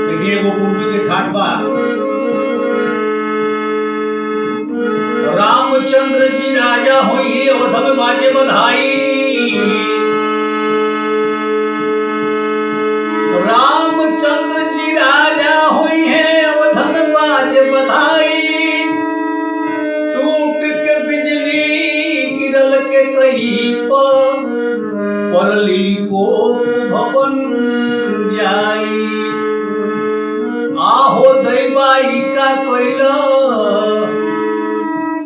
देखिए वो पूर्वी के ठाट बा। रामचंद्र जी राजा होई अवध में बाजे बधाई। रामचंद्र जी राजा होई है अवध में बाजे बधाई। टूट के बिजली गिरल के कहीं पर परली को भवन जाई। आहो दैबाई का कोइला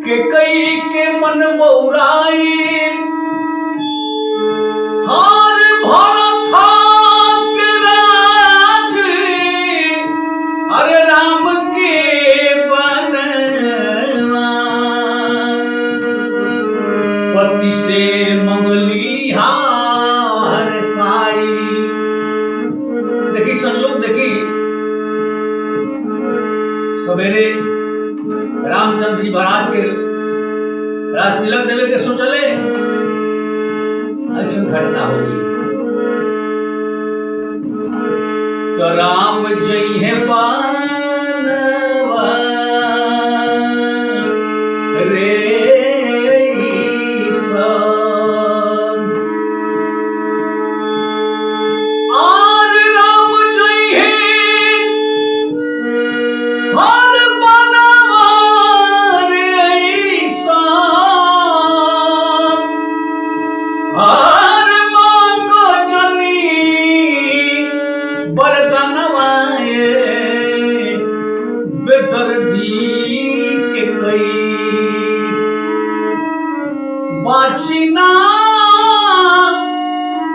के कई के मन बौराई। हार भरत के राज अरे राम के बनवा। पति से मंगली हार साई। देखी संयोग देखी सवेरे रामचंद्र जी महाराज के राज तिलक देवे के सोचले ऐसी घटना हो गई। तो राम जय है पानवा रे बाचिना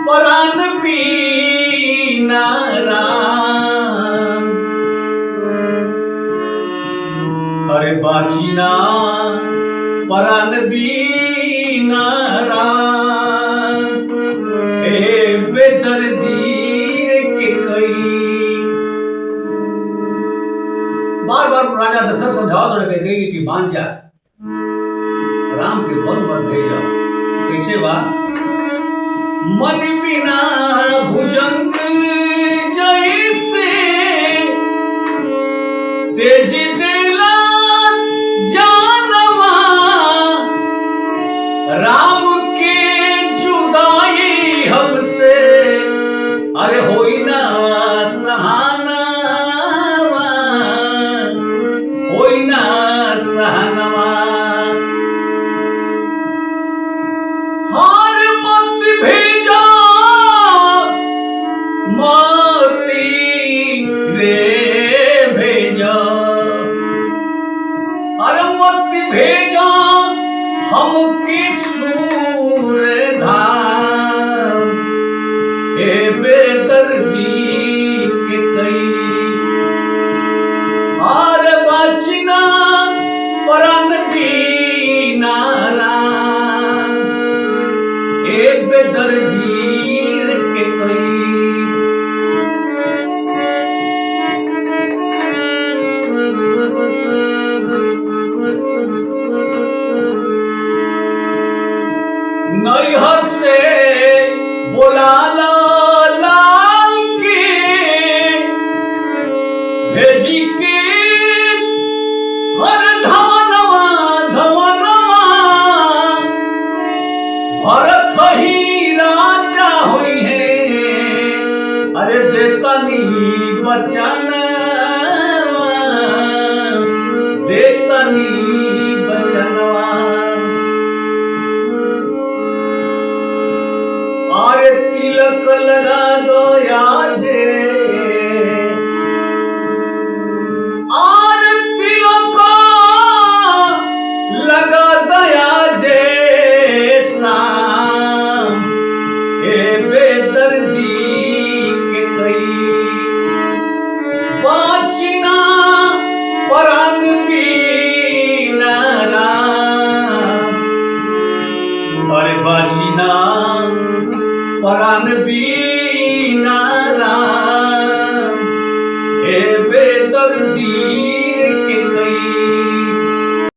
परान पीना राम। अरे बाचिना परान बीना राम। ए बेदर्दी के कई। बार बार राजा दशरथ समझाओ तो कही कि मान जा राम के बल मत भेजा। कैसे बा? मन बिना भुजंग जैसे तेज दिला जानवा। राम के जुदाई हमसे अरे होई ना सहानवा। होई ना सहानवा। भेजा मोती रे भेजा। अरे मत भेजा हमके सूर धाम। ए बेदर्दी के कई। अरे बाचिना परान बीना राम। बेदर्दीर के कई। नैहर से बोला लाल के भेजी के हर धमनवा धमनवा। भरत ही राजा हुई है अरे देता नहीं बचाना। देता नहीं बचनवा। अरे तिलक लगा दो याजे। अरे तिलक लगा दया जे शाम। ए बेदर्दी के कई। परान भी